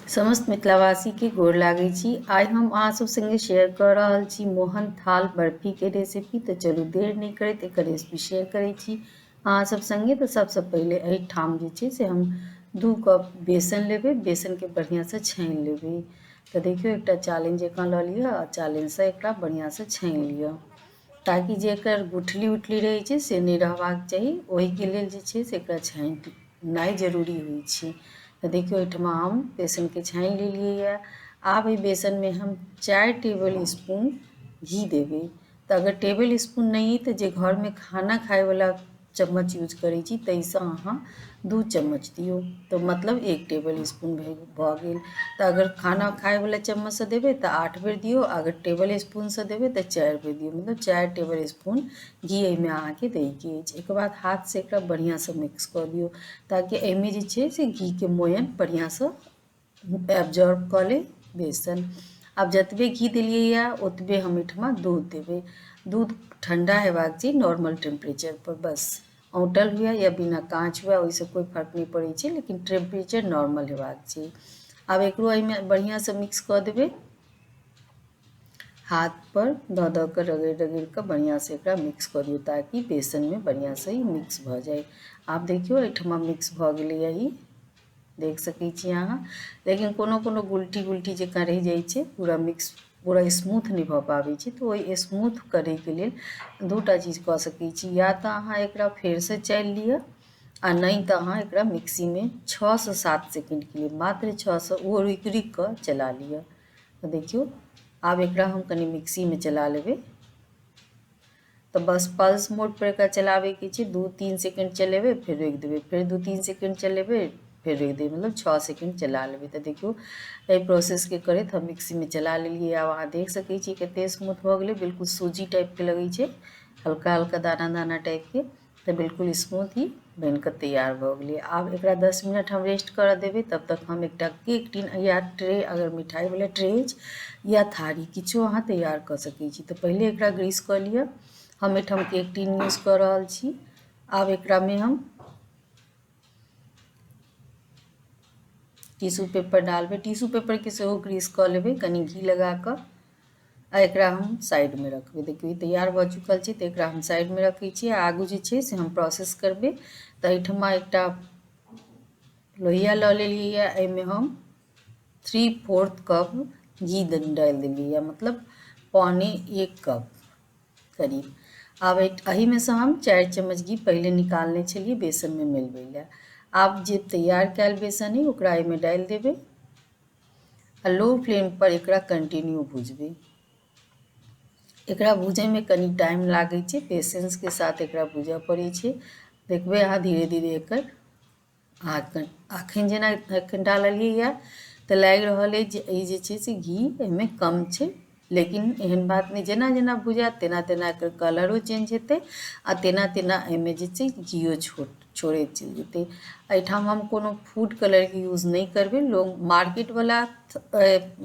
समस्त मिथिलावासी के गोर लागै छी। आइ हम अहाँ सब संगे शेयर कर रहल छी मोहन थाल बर्फी के रेसिपी। तो चलू देर नहीं करैत एकर रेसिपी शेयर करै छी अहाँ सब संगे। तो सबसे पहले एहिठाम जे छै से हम 2 कप बेसन लेबै। बेसन के बढ़िया से छानि लेबै। तो देखियो एकटा चालनि जकाँ लऽ लिअ आ चालनि से एकरा बढ़िया से छानि लिअ, ताकि जे एकर गुठली उठली रहै छै से नहीं रहबाक चाही। ओहि के लेल जे छै से एकरा छानिनाइ जरूरी होइ छै। तो देखियो एहिठमा हम बेसन के छानि लेलिए है। आब एहि बेसन में हम 4 टेबल स्पून घी देबै। तो अगर टेबल स्पून नहीं तो जे घर में खाना खाए वाला चम्मच यूज करै छी तैसे अहाँ 2 चम्मच दियो, तो मतलब 1 टेबल स्पून भऽ गेल। तो अगर खाना खाए वाला चम्मच से देबै तो 8 बेर दियो, अगर टेबल स्पून से देबै तो 4 बेर दियो, मतलब 4 टेबल स्पून घी एहिमे अहाँके दैके अछि। एक बाद हाथ से एकरा बढ़िया से मिक्स कर दियो, ताकि एहिमे जे छै से घी के मोयन बढ़िया से एब्जॉर्ब कर ले बेसन। आब जतबे घी देलिए या ओतबे हम एहिठमा दूध देबै। दूध ठंडा हेबाक चाहिए नॉर्मल टेम्परेचर पर, बस औंटल हुए या बिना काँच हुए ओहिसे कोई फर्क नहीं पड़े छै, लेकिन टेम्परेचर नॉर्मल हेबाक चाहिए। आब एकरो एहिमे बढ़िया से मिक्स कर देबै। हाथ पर द द कर रगड़ रगड़ कर बढ़िया से एकरा मिक्स करियो, ताकि बेसन में बढ़िया से ही मिक्स भ जाए। आप देखियो एहिठमा मिक्स भ गेलै ही, देख सकै छी अहाँ। लेकिन कोनो कोनो गुलटी गुलटी जकाँ रहि जाइ छै, पूरा मिक्स पूरा स्मूथ नहीं भऽ पाबै छै। तो ओहि स्मूथ करे के लेल 2टा चीज कऽ सकै छी, या तो अहाँ एकरा फेर से चालि लिअ आ नहीं तो अहाँ एकरा मिक्सी में 6 से 7 सेकंड के लिए, मात्र 6 से, वो रुकि रुकि कर चला लिअ। तो देखियो आब एकरा हम कनी मिक्सी में चला लेबै। तो बस पल्स मोड पर एकरा चलावे के छै। 2-3 सेकंड चलेबै फिर रोकि देबै, फिर 2-3 सेकंड चलेबै फिर रोकि देबै, मतलब 6 सेकंड चला लेबै। तो देखियो एहि प्रोसेस के करैत हम मिक्सी में चला लेलिए। आब अहाँ देख सकै छी कते स्मूथ भऽ गेलै, बिल्कुल सूजी टाइप के लगै छै, हल्का हल्का दाना दाना टाइप के। तो बिल्कुल स्मूथ ही बन कर तैयार भऽ गेलै। आब एकरा 10 मिनट हम रेस्ट कर देबै। तब तक हम एकटा केक टिन या ट्रे, अगर मिठाई वाला ट्रे या थारी किछो अहाँ तैयार कर सकै छी। तो पहले एकरा ग्रीस कर लिअ। हम एहिठाम केक टिन यूज कर रहल छी। आब एकरा में हम टिश्यू पेपर डालबै। टिश्यू पेपर के सेहो ग्रीस कर लेबै कनी घी लगा कर, आ एकरा हम साइड में रखबै। देखियो तैयार भऽ चुकल छै, तो एकरा हम साइड में रखै छी। आगू जे छै से हम प्रोसेस करबै। तो एहिठमा एकटा लोहिया लऽ लेलिए, एहिमे हम 3/4 कप घी डालि देलिए, मतलब 1.25 कप करीब। आब एही में से हम 4 चम्मच घी पहले निकालने छलिए बेसन में मिलबै ले। आब जे तैयार कैल बेसन है ओकरा एहिमे डालि देबै आ लो फ्लेम पर एकरा कंटिन्यू भूजबै। एकरा भूजै में कनी टाइम लागै छै, पेशेंस के साथ एकरा भूजऽ पड़ै छै। देखबै अहाँ धीरे धीरे एकर अखन जेना एखन डाललिए या तो लागि रहल है जे ई जे छै से घी एहिमे कम छै, लेकिन एहन बात नहीं। जेना जेना भुजात तेना तेना एकर कलरो चेंज हेतै आ तेना तेना एहिमे जे छै घीओ छोड़ैत चलि जेतै। एहिठाम हम कोनो फूड कलर के यूज नहीं करबै। लोग मार्केट वाला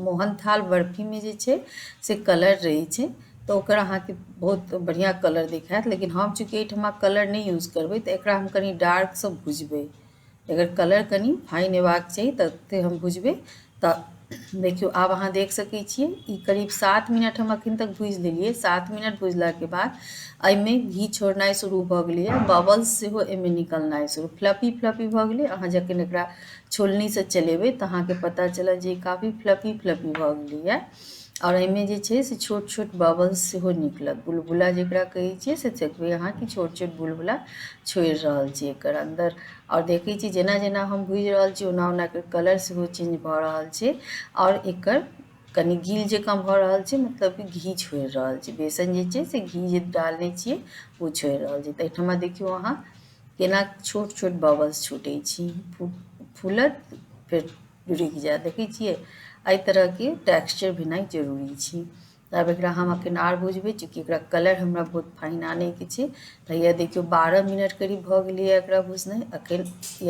मोहन थाल बर्फी में जे छै से कलर रहै छै, तो ओकर अहाँके बहुत बढ़िया कलर दिखायत, लेकिन हम चूँकि एहिठमा कलर नहीं यूज करबै तो एकरा हम कनी डार्क से भुजबै। अगर कलर कनी फाइन हेबाक चाही तते हम भुजबै। तो देखियो आब अहाँ देख सकै छियै ई करीब 7 मिनट हम अखन तक भूज लेलिए। 7 मिनट भुजला के बाद एहिमे घी छोड़नाइ शुरू भऽ गेलै है, बबल्स सेहो एहिमे निकलनाइ शुरू, फ्लफी फ्लफी भऽ गेलै। अहाँ जखन एकरा छोलनी से चलेबै तो अहाँके पता चलत जे काफी फ्लफी फ्लफी भऽ गेलै है। और एहिमे जे छै से छोट छोट बबल्स सेहो निकलत, बुलबुला जेकरा कहै छियै से देखबै अहाँ कि छोट छोट बुलबुला छोड़ि रहल छै एकर अंदर। और देखै छी जेना जेना हम भूजि रहल छी ओना ओना एकर कलर सेहो चेंज भऽ रहल छै, और एकर कनी गील जकाँ भऽ रहल छै, मतलब कि घी छोड़ि रहल छै। बेसन जे छै से घी जे डालने छियै ओ छोड़ि रहल छै। तो एहिठमा देखियो अहाँ केना छोट छोट बबल्स छूटै छी, फूलत फिर रुकि जायत, देखै छियै। एहि तरह के टेक्सचर भेनाइ जरूरी छै। तब एक हम अखन आर बुझबे, चूँकि एक कलर हमरा बहुत फाइन आने के छै। तो यह देखियो 12 मिनट करीब भ गेलै एक बुझने।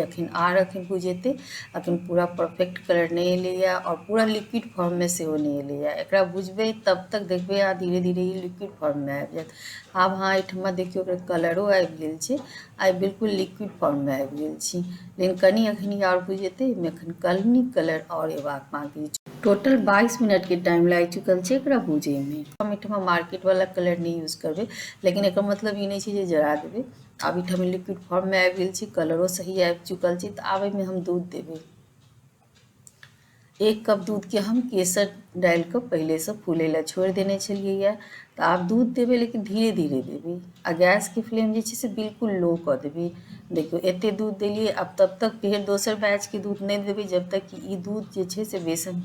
अखन आर बुझेते, अखन पूरा परफेक्ट कलर नहीं एलैया और पूरा लिक्विड फॉर्म में से नहीं एलैया। एक बुझबे तब तक देखबे आ धीरे धीरे ही लिक्विड फॉर्म में आबि जात। आब हाँ एठमा देखियो कलरो आबि गेल छै, आ बिल्कुल लिक्विड फॉर्म में आबि गेल छी। लेकिन कनी अखन और बुझेते, अखन कनी कलर और एबाक बाकी छै। टोटल 22 मिनट के टाइम लग चुकल है एकरा भूजे में। हम एठमा मार्केट वाला कलर नहीं यूज करबे, लेकिन एक मतलब ये नहीं है जरा देवे। आब एठमा लिक्विड फॉर्म में आबि गेल छै, कलरो सही आबि चुकल छै। तो आब में हम दूध देवे। 1 कप दूध के हम केसर डाल के पहले से फूले ला छोड़ देने छलिए। तो आप दूध देवे, लेकिन धीरे धीरे देवे। आ गैस के फ्लेम जे से बिल्कुल लो कर देवे। देखियो एते दूध दिलिए। अब तब तक फिर दोसर बैच के दूध नहीं देवे, जब तक कि ई दूध जे से बेसन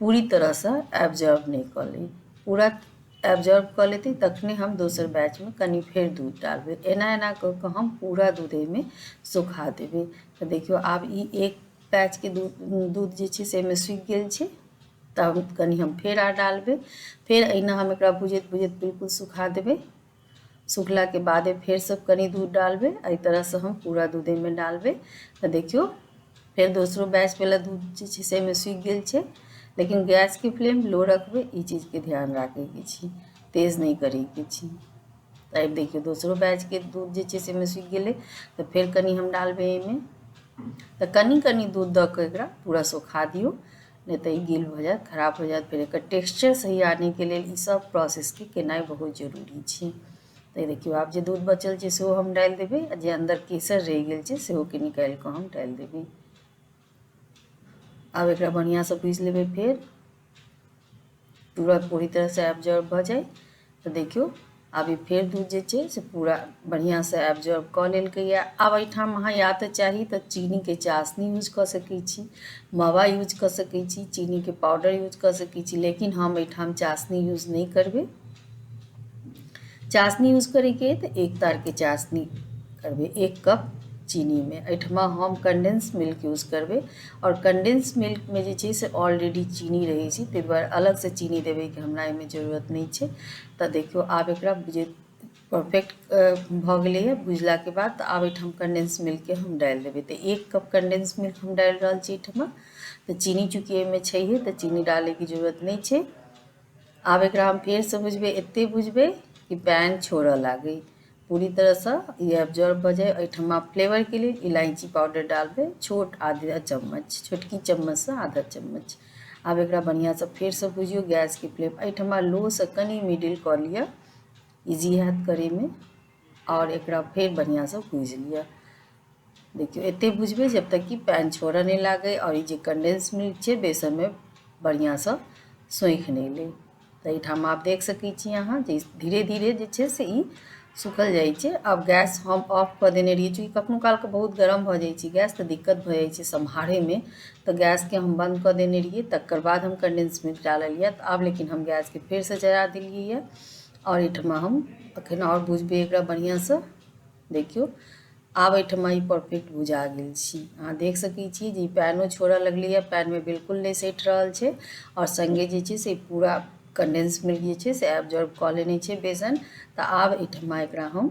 पूरी तरह से एब्जॉर्ब नहीं कर ले। पूरा एब्जॉर्ब कर लेते तखने हम दोसर बैच में कनी फिर दूध डालबे। एना एना कर हम पूरा दूध में सुखा देवे। तो देखियो आब ई एक बैच के दूध जे से में सूख गेल छै। तब कनी हम फिर आ डालबे। फिर अहिना हम एकरा भुजत भुजत बिल्कुल सुखा देवे। सुखला के बाद फिर सब कनी दूध डालबे। एहि तरह से हम पूरा दूधे में डालबे। तो देखियो फिर दूसरो बैच वाला दूध जे से में सूख गेल छै। लेकिन गैस के फ्लेम लो रखबे, ई चीज के ध्यान रखे के छी, तेज नहीं करे के छी। तब देखियो दूसरो बैच के दूध जे से में सूख गेले। तो फिर कनी हम डालबे एमे। तो कनी कनी दूध द के एकरा पूरा सुखा दियो, नहीं तो गील हो जात, खराब हो जात। फिर एक टेक्सचर सही आने के लिए सब प्रोसेस के केनाई बहुत जरूरी छै। तो देखियो आप जे दूध बचल छै सेहो हम डाल देवे। जे अंदर केसर रह गेल छै सेहो के निकाल के हम डाल देवे। अब एक बढ़िया से भूज लेवे। फिर पूरा पूरी तरह से एब्जॉर्ब भ जाए। तो देखियो अब फिर दूध जे छै से पूरा बढ़िया से एब्जॉर्ब क लेलकै। अब एठाम अहाँ या तो चाही तो चीनी के चाशनी यूज कर सकै छी, मावा यूज कर सकै छी, चीनी के पाउडर यूज कर सकै छी। लेकिन हम एठाम चाशनी यूज नहीं करबे। चाशनी यूज करे के तो 1 तार के चाशनी करबे 1 कप चीनी में। एठमा हम कंडेंस मिल्क यूज करबे। और कंडेंस मिल्क में जे छै से ऑलरेडी चीनी रहे छै, ताहि दुआरे अलग से चीनी देवे के हमरा एमे जरूरत नहीं छै। तो देखियो आब एकरा जे परफेक्ट भ गेलै है भुजला के बाद। तो आब एठाम कंडेंस मिल्क के हम डाल देवे। तो 1 कप कंडेंस मिल्क हम डाल रहल छी एठमा। तो चीनी चूँकि एमे छैहे तो चीनी डाले की जरूरत नहीं छै। आब एकरा हम फिर से भुजबे, एते भुजबे कि पैन छोड़े लागे, पूरी तरह से ये एब्जॉर्ब हो जाए। एठमा फ्लेवर के लिए इलायची पाउडर डालबे, आधा चम्मच, छोटकी चम्मच से आधा चम्मच। अब एकरा बढ़िया से फिर से भुजियो। गैस के फ्लेम एठमा लो से कनी मिडिल कर लिया, इजी हैत करे में। और एकरा फिर बढ़िया से भूज लिया। देखियो एते भुजबे जब तक कि पैन छोड़े नहीं लागे और ये कंडेंस मिल्क छै बेसन में बढ़िया से सोख नहीं ले। तो एठाम आप देख सकै छी अहाँ जे धीरे धीरे जे छै से ई सुखल जाइ छै। अब गैस हम ऑफ कर देने रहिए, चूँकि कखनो काल के बहुत गरम हो जाइ छै गैस, तो दिक्कत हो जाइ छै सम्हारे में। तो गैस के हम बंद कर देने रहिए, तकर बाद हम कंडेंस मिल्क डालिए। तो अब लेकिन हम गैस के फिर से जरा दिलिए। और एठमा हम अखन और भुजबे एकरा बढ़िया से। देखियो आब एठमा ई परफेक्ट भुजा गेल छी। अहाँ देख सकै छी जे पैनो छोड़े लगलै, पैन में बिल्कुल नहीं सटि रहल छै। और संगे जे छै से पूरा कंडेंस मिल्क जे छै से एब्जॉर्ब क लेने छै बेसन। तो आब एठमा एकरा हम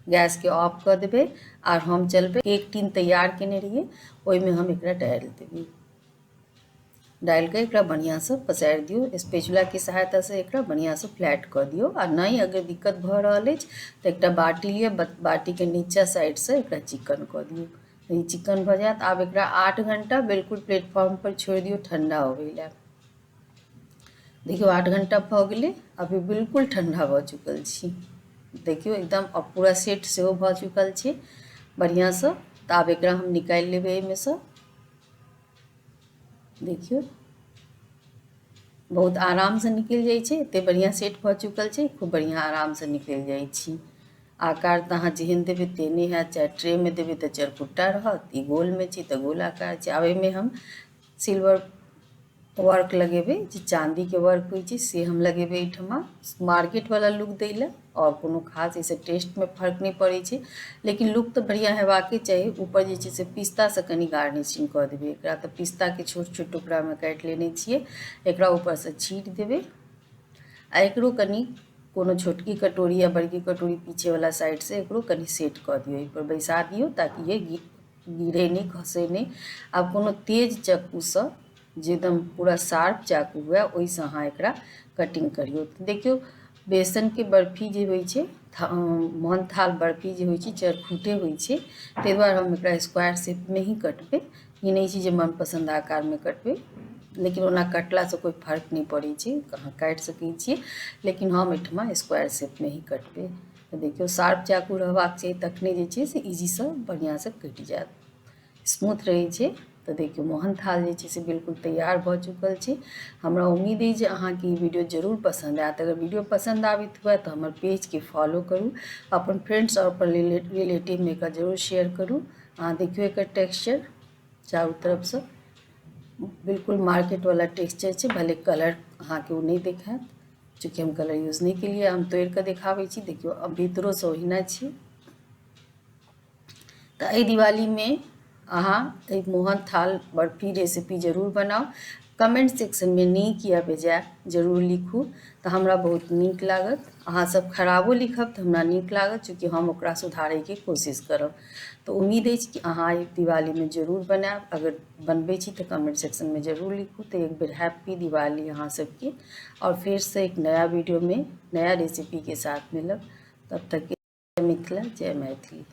गैस के ऑफ कर देवे। और हम चलबे एक टीन तैयार केने रहिए, ओहिमे हम एकरा डाल देवे। डाल के एकरा बढ़िया से पसार दियो। स्पैचुला के सहायता से एकरा बढ़िया से फ्लैट कर दियो। और नहीं अगर दिक्कत भ रहल अछि तो एक बाटी लिया, बाटी के नीचा साइड से एकरा चिकन कर दियो। तो ये चिकन भ जात। आब एकरा 8 घंटा बिल्कुल प्लेटफॉर्म पर छोड़ दियो ठंडा होवे ला। देखियो 8 घंटा भ गेलै, अभी बिल्कुल ठंडा भ चुकल छी। देखियो एकदम अब पूरा सेट सेहो भ चुकल छै बढ़िया से। तो आब एकरा हम निकाल लेबे एमे से। देखियो बहुत आराम से निकल जाए छै, एते बढ़िया सेट भ चुकल छै, खूब बढ़िया आराम से निकल जाए छी। आकार तो अहाँ जेहन देवे तेने है, चाहे ट्रे में देवे तो चरकुट्टा रहत, ई गोल में छै तो गोल आकार छै। आब में हम सिल्वर वर्क लगेबे, जे चांदी के वर्क होइ छै से हम लगेबे एठमा मार्केट वाला लुक दै ला। और कोनो खास इसे टेस्ट में फर्क नहीं पड़ै छै, लेकिन लुक तो बढ़िया हेबाके चाही। ऊपर जे छै से पिस्ता से कनी गार्निशिंग कऽ देबै। एकरा तऽ पिस्ता के छोट छोट टुकड़ा में काटि लेने छियै, एकरा ऊपर से छीट देबै। आ एकरो कनी कोनो छोटकी कटोरी या बड़की कटोरी पीछे वाला साइड से एकरो कनी सेट कऽ दियौ, एहि पर बैसा दियौ ताकि ये गिरे नहीं, खसे नहीं। आब कोनो तेज चक्कू से जे एकदम पूरा शार्प चाकू हुए ओहिसँ अहाँ एकरा कटिंग करियौ। देखियौ बेसन के बर्फी जे होइ छै, मोहन थाल बर्फी जे होइ छै चरखूटे होइ छै, ताहि दुआरे हम एकरा स्क्वायर शेप में ही कटबै। ई नहीं छै जे मनपसंद आकार में कटबै, लेकिन ओना कटलासँ कोई फर्क नहीं पड़ै छै, अहाँ काटि सकै छियै, लेकिन हम एहिठमा स्क्वायर शेप में ही कटबै। तऽ देखियौ शार्प चाकू रहबाक चाही, तखने जे छै से ईजीसँ बढ़िआँसँ कटि जायत, स्मूथ रहै छै। तो देखियो मोहन थाल जे छै से बिल्कुल तैयार भऽ चुकल छै। हमरा उम्मीद है जे अहाँके ई वीडियो जरूर पसंद आयत। अगर वीडियो पसंद आबैत हुए तो हमर पेज के फॉलो करू, अपन फ्रेंड्स और अपन रिलेटिव में एकरा जरूर शेयर करू। अहाँ देखियो एकर टेक्सचर चारू तरफ से बिल्कुल मार्केट वाला टेक्सचर छै, भले कलर अहाँके वो नहीं देखायत, चूँकि हम कलर यूज नहीं केलिए, हम तोड़ के देखाबै छी। देखियो अब भीतरो से ओहिना छै। तो एहि दिवाली में अहाँ एक मोहन थाल बर्फी रेसिपी जरूर बनाओ। कमेंट सेक्शन में नीक या बेजाय जरूर लिखू, तो हमरा बहुत नीक लागत। अहाँ सब खराबो लिखब तो हमरा नीक लागत, चूँकि हम ओकरा सुधारै के कोशिश करब। तो उम्मीद है कि अहाँ ई दिवाली में जरूर बनाएब। अगर बनबै छी तो कमेंट सेक्शन में जरूर लिखू। तो एक बेर हैप्पी दिवाली अहाँ सबके, और फिर से एक नया वीडियो में नया रेसिपी के साथ मिलब। तब तक के जय मिथिला, जय मैथिली।